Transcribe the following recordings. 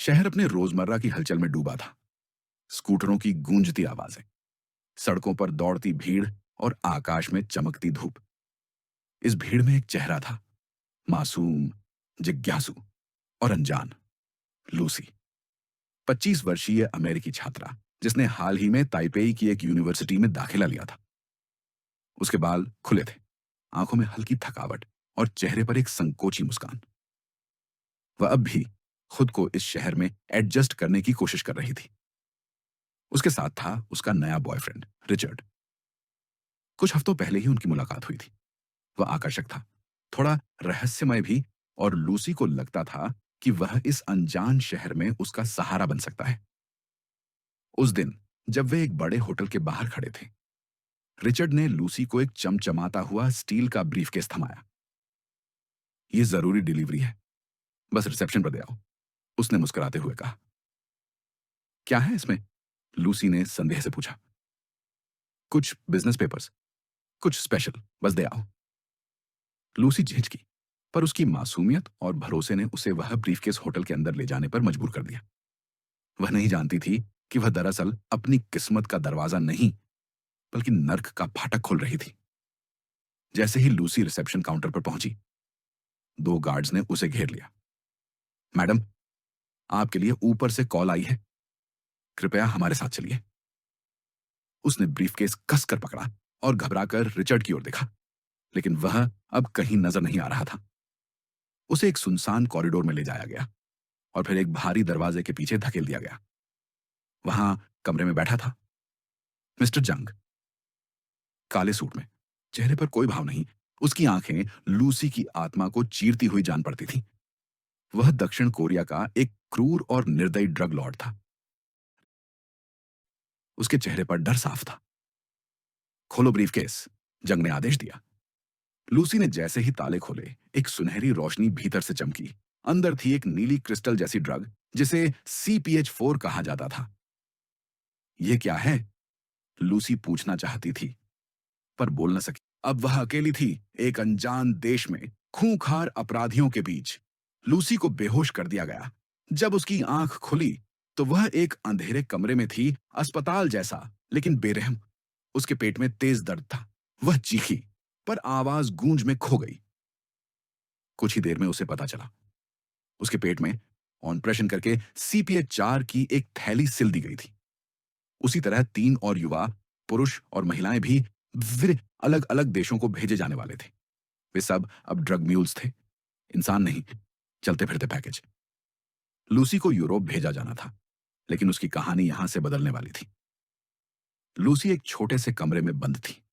शहर अपने रोजमर्रा की हलचल में डूबा था। स्कूटरों की गूंजती आवाजें, सड़कों पर दौड़ती भीड़ और आकाश में चमकती धूप। इस भीड़ में एक चेहरा था, मासूम, जिज्ञासु और अनजान। लूसी, 25 वर्षीय अमेरिकी छात्रा, जिसने हाल ही में ताइपेई की एक यूनिवर्सिटी में दाखिला लिया था। उसके बाल खुले थे, आंखों में हल्की थकावट और चेहरे पर एक संकोची मुस्कान। वह अब भी खुद को इस शहर में एडजस्ट करने की कोशिश कर रही थी। उसके साथ था उसका नया बॉयफ्रेंड रिचर्ड। कुछ हफ्तों पहले ही उनकी मुलाकात हुई थी। वह आकर्षक था, थोड़ा रहस्यमय भी, और लूसी को लगता था कि वह इस अनजान शहर में उसका सहारा बन सकता है। उस दिन जब वे एक बड़े होटल के बाहर खड़े थे, रिचर्ड ने लूसी को एक चमचमाता हुआ स्टील का ब्रीफकेस थमाया। "ये जरूरी डिलीवरी है, बस रिसेप्शन पर दे आओ," उसने मुस्कुराते हुए कहा। "क्या है इसमें?" लूसी ने संदेह से पूछा। "कुछ बिजनेस पेपर्स, कुछ स्पेशल, बस दे आओ।" लूसी झिझकी, पर उसकी मासूमियत और भरोसे ने उसे वह ब्रीफकेस होटल के अंदर ले जाने पर मजबूर कर दिया। वह नहीं जानती थी कि वह दरअसल अपनी किस्मत का दरवाजा नहीं, बल्कि नर्क का फाटक खोल रही थी। जैसे ही लूसी रिसेप्शन काउंटर पर पहुंची, दो गार्ड्स ने उसे घेर लिया। "मैडम, आपके लिए ऊपर से कॉल आई है, कृपया हमारे साथ चलिए।" उसने ब्रीफकेस कसकर पकड़ा और घबराकर रिचर्ड की ओर देखा, लेकिन वह अब कहीं नजर नहीं आ रहा था। उसे एक सुनसान कॉरिडोर में ले जाया गया और फिर एक भारी दरवाजे के पीछे धकेल दिया गया। वहां कमरे में बैठा था मिस्टर जंग, काले सूट में, चेहरे पर कोई भाव नहीं। उसकी आंखें लूसी की आत्मा को चीरती हुई जान पड़ती थीं। वह दक्षिण कोरिया का एक क्रूर और निर्दयी ड्रग लॉर्ड था। उसके चेहरे पर डर साफ था। "खोलो ब्रीफकेस," जंग ने आदेश दिया। लूसी ने जैसे ही ताले खोले, एक सुनहरी रोशनी भीतर से चमकी। अंदर थी एक नीली क्रिस्टल जैसी ड्रग, जिसे CPH4 कहा जाता था। "यह क्या है?" लूसी पूछना चाहती थी, पर बोल न सकी। अब वह अकेली थी, एक अनजान देश में, खूंखार अपराधियों के बीच। लूसी को बेहोश कर दिया गया। जब उसकी आंख खुली, तो वह एक अंधेरे कमरे में थी, अस्पताल जैसा, लेकिन बेरहम। उसके पेट में तेज दर्द था। वह चीखी, पर आवाज गूंज में खो गई। कुछ ही देर में उसे पता चला, उसके पेट में ऑपरेशन करके CPH4 की एक थैली सिल दी गई थी। उसी तरह 3 और युवा, पुरुष और महिलाएं भी फिर अलग अलग देशों को भेजे जाने वाले थे। वे सब अब ड्रग म्यूल्स थे, इंसान नहीं, चलते फिरते पैकेज। लूसी को यूरोप भेजा जाना था, लेकिन उसकी कहानी यहां से बदलने वाली थी। लूसी एक छोटे से कमरे में बंद थी,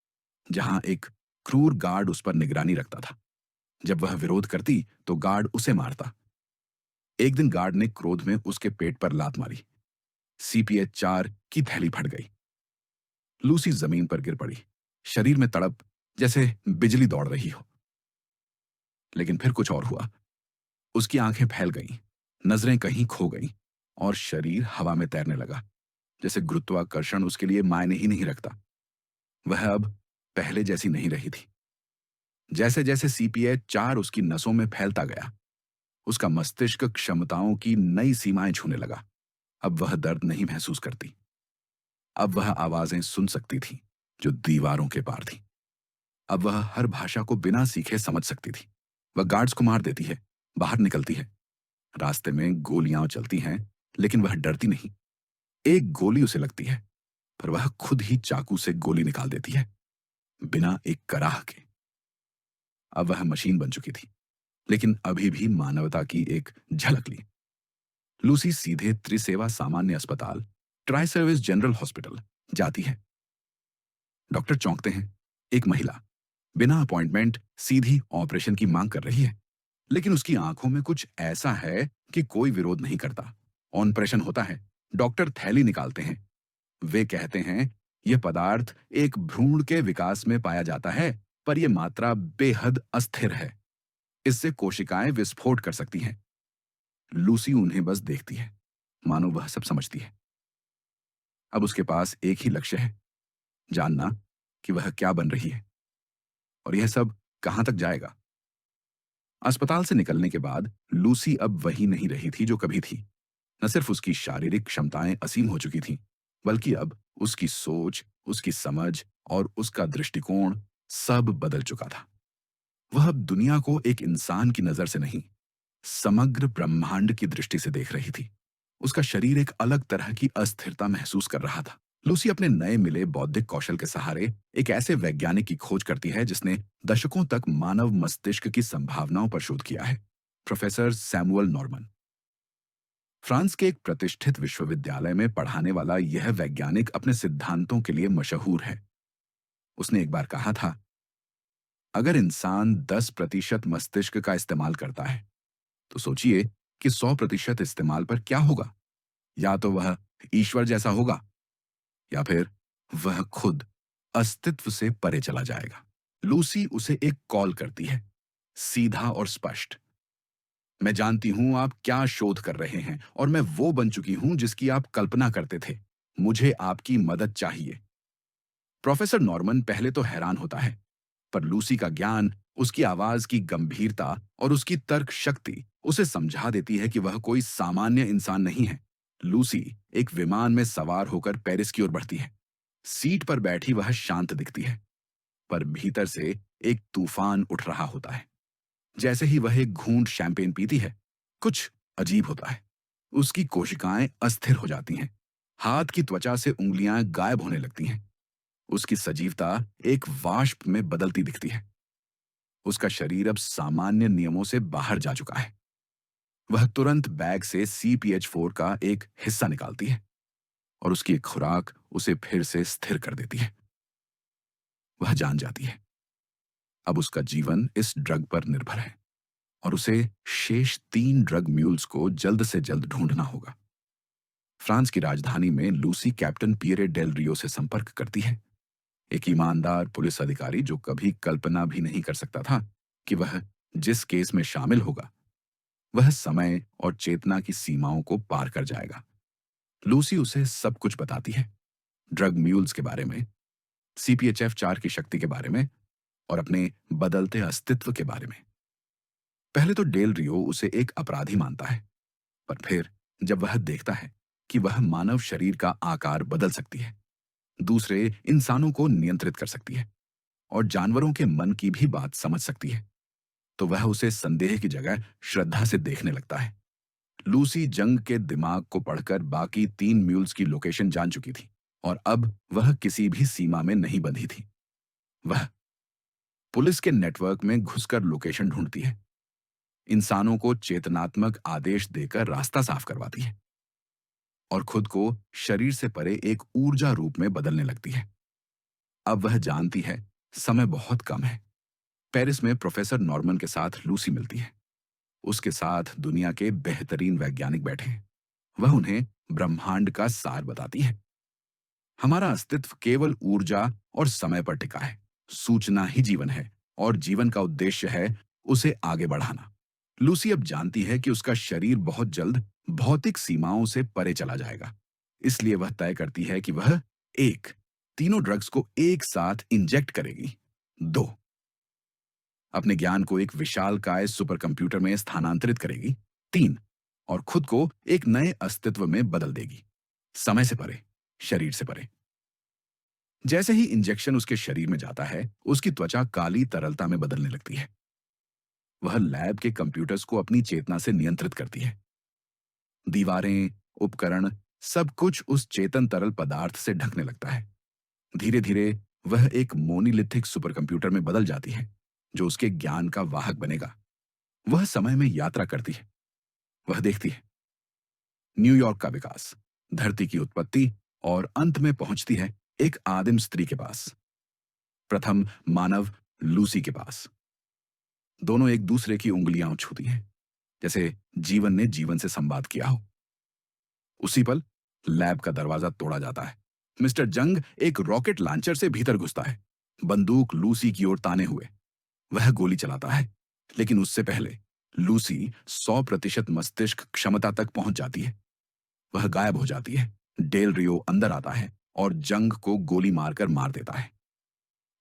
जहां एक क्रूर गार्ड उस पर निगरानी रखता था। जब वह विरोध करती, तो गार्ड उसे मारता। एक दिन गार्ड ने क्रोध में उसके पेट पर लात मारी। CPH4 की थैली फट गई। लूसी जमीन पर गिर पड़ी, शरीर में तड़प जैसे बिजली दौड़ रही हो। लेकिन फिर कुछ और हुआ। उसकी आंखें फैल गईं, नजरें कहीं खो गईं, और शरीर हवा में तैरने लगा, जैसे गुरुत्वाकर्षण उसके लिए मायने ही नहीं रखता। वह अब पहले जैसी नहीं रही थी। जैसे जैसे CPH4 उसकी नसों में फैलता गया, उसका मस्तिष्क क्षमताओं की नई सीमाएं छूने लगा। अब वह दर्द नहीं महसूस करती। अब वह आवाजें सुन सकती थी, जो दीवारों के पार थी। अब वह हर भाषा को बिना सीखे समझ सकती थी। वह गार्ड्स को मार देती है, बाहर निकलती है, रास्ते में गोलियां चलती हैं, लेकिन वह डरती नहीं। एक गोली उसे लगती है, पर वह खुद ही चाकू से गोली निकाल देती है, बिना एक कराह के। अब वह मशीन बन चुकी थी, लेकिन अभी भी मानवता की एक झलक ली। लूसी सीधे त्रिसेवा सामान्य अस्पताल, ट्राई सर्विस जनरल हॉस्पिटल जाती है। डॉक्टर चौंकते हैं। एक महिला, बिना अपॉइंटमेंट, सीधी ऑपरेशन की मांग कर रही है, लेकिन उसकी आंखों में कुछ ऐसा है कि कोई विरोध नहीं करता। ऑपरेशन होता है, डॉक्टर थैली निकालते हैं। वे कहते हैं, यह पदार्थ एक भ्रूण के विकास में पाया जाता है, पर यह मात्रा बेहद अस्थिर है। इससे कोशिकाएं विस्फोट कर सकती हैं। लूसी उन्हें बस देखती है, मानो वह सब समझती है। अब उसके पास एक ही लक्ष्य है, जानना कि वह क्या बन रही है, और यह सब कहां तक जाएगा। अस्पताल से निकलने के बाद लूसी अब वही नहीं रही थी जो कभी थी। न सिर्फ उसकी शारीरिक क्षमताएं असीम हो चुकी थीं, बल्कि अब उसकी सोच, उसकी समझ और उसका दृष्टिकोण सब बदल चुका था। वह अब दुनिया को एक इंसान की नजर से नहीं, समग्र ब्रह्मांड की दृष्टि से देख रही थी। उसका शरीर एक अलग तरह की अस्थिरता महसूस कर रहा था। लूसी अपने नए मिले बौद्धिक कौशल के सहारे एक ऐसे वैज्ञानिक की खोज करती है जिसने दशकों तक मानव मस्तिष्क की संभावनाओं पर शोध किया है। Professor Samuel Norman. फ्रांस के एक प्रतिष्ठित विश्वविद्यालय में पढ़ाने वाला यह वैज्ञानिक अपने सिद्धांतों के लिए मशहूर है। उसने एक बार कहा था, अगर इंसान 10% मस्तिष्क का इस्तेमाल करता है, तो सोचिए कि 100% इस्तेमाल पर क्या होगा। या तो वह ईश्वर जैसा होगा, या फिर वह खुद अस्तित्व से परे चला जाएगा। लूसी उसे एक कॉल करती है, सीधा और स्पष्ट। मैं जानती हूं आप क्या शोध कर रहे हैं और मैं वो बन चुकी हूं जिसकी आप कल्पना करते थे। मुझे आपकी मदद चाहिए। प्रोफेसर नॉर्मन पहले तो हैरान होता है, पर लूसी का ज्ञान, उसकी आवाज की गंभीरता और उसकी तर्क शक्ति उसे समझा देती है कि वह कोई सामान्य इंसान नहीं है। लूसी एक विमान में सवार होकर पेरिस की ओर बढ़ती है। सीट पर बैठी वह शांत दिखती है, पर भीतर से एक तूफान उठ रहा होता है। जैसे ही वह एक घूंट शैंपेन पीती है, कुछ अजीब होता है। उसकी कोशिकाएं अस्थिर हो जाती हैं। हाथ की त्वचा से उंगलियां गायब होने लगती हैं। उसकी सजीवता एक वाष्प में बदलती दिखती है। उसका शरीर अब सामान्य नियमों से बाहर जा चुका है। वह तुरंत बैग से CPH4 का एक हिस्सा निकालती है और उसकी एक खुराक उसे फिर से स्थिर कर देती है। वह जान जाती है, अब उसका जीवन इस ड्रग पर निर्भर है और उसे शेष 3 ड्रग म्यूल्स को जल्द से जल्द ढूंढना होगा। फ्रांस की राजधानी में लूसी कैप्टन पियरे डेल रियो से संपर्क करती है, एक ईमानदार पुलिस अधिकारी जो कभी कल्पना भी नहीं कर सकता था कि वह जिस केस में शामिल होगा, वह समय और चेतना की सीमाओं को पार कर जाएगा। लूसी उसे सब कुछ बताती है, ड्रग म्यूल्स के बारे में, CPHF4 की शक्ति के बारे में और अपने बदलते अस्तित्व के बारे में। पहले तो डेल रियो उसे एक अपराधी मानता है, पर फिर जब वह देखता है कि वह मानव शरीर का आकार बदल सकती है, दूसरे इंसानों को नियंत्रित कर सकती है और जानवरों के मन की भी बात समझ सकती है, तो वह उसे संदेह की जगह श्रद्धा से देखने लगता है। लूसी जंग के दिमाग को पढ़कर बाकी 3 म्यूल्स की लोकेशन जान चुकी थी और अब वह किसी भी सीमा में नहीं बंधी थी। वह पुलिस के नेटवर्क में घुसकर लोकेशन ढूंढती है, इंसानों को चेतनात्मक आदेश देकर रास्ता साफ करवाती है और खुद को शरीर से परे एक ऊर्जा रूप में बदलने लगती है। अब वह जानती है, समय बहुत कम है। पेरिस में प्रोफेसर नॉर्मन के साथ लूसी मिलती है। उसके साथ दुनिया के बेहतरीन वैज्ञानिक बैठे हैं। वह उन्हें ब्रह्मांड का सार बताती है। हमारा अस्तित्व केवल ऊर्जा और समय पर टिका है। सूचना ही जीवन है और जीवन का उद्देश्य है उसे आगे बढ़ाना। लूसी अब जानती है कि उसका शरीर बहुत जल्द भौतिक सीमाओं से परे चला जाएगा। इसलिए वह तय करती है कि वह एक तीनों ड्रग्स को एक साथ इंजेक्ट करेगी। 2 अपने ज्ञान को एक विशालकाय सुपर कंप्यूटर में स्थानांतरित करेगी। 3 और खुद को एक नए अस्तित्व में बदल देगी, समय से परे, शरीर से परे। जैसे ही इंजेक्शन उसके शरीर में जाता है, उसकी त्वचा काली तरलता में बदलने लगती है। वह लैब के कंप्यूटर्स को अपनी चेतना से नियंत्रित करती है। दीवारें, उपकरण, सब कुछ उस चेतन तरल पदार्थ से ढकने लगता है। धीरे धीरे वह एक मोनीलिथिक सुपर कंप्यूटर में बदल जाती है, जो उसके ज्ञान का वाहक बनेगा। वह समय में यात्रा करती है। वह देखती है न्यूयॉर्क का विकास, धरती की उत्पत्ति और अंत में पहुंचती है एक आदिम स्त्री के पास, प्रथम मानव लूसी के पास। दोनों एक दूसरे की उंगलियां छूती हैं, जैसे जीवन ने जीवन से संवाद किया हो। उसी पल लैब का दरवाजा तोड़ा जाता है। मिस्टर जंग एक रॉकेट लॉन्चर से भीतर घुसता है, बंदूक लूसी की ओर ताने हुए। वह गोली चलाता है, लेकिन उससे पहले लूसी 100% मस्तिष्क क्षमता तक पहुंच जाती है। वह गायब हो जाती है। डेल रियो अंदर आता है और जंग को गोली मारकर मार देता है।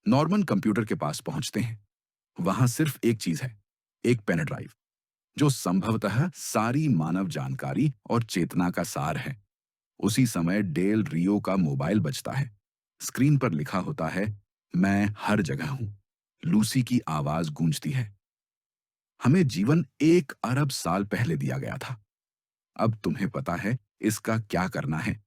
नॉर्मन कंप्यूटर के पास पहुंचते हैं। वहां सिर्फ एक चीज है, एक पेन ड्राइव। जो संभवतः सारी मानव जानकारी और चेतना का सार है। उसी समय डेल रियो का मोबाइल बजता है। स्क्रीन पर लिखा होता है, मैं हर जगह हूं। लूसी की आवाज गूंजती है, हमें जीवन 1 अरब साल पहले दिया गया था। अब तुम्हें पता है इसका क्या करना है।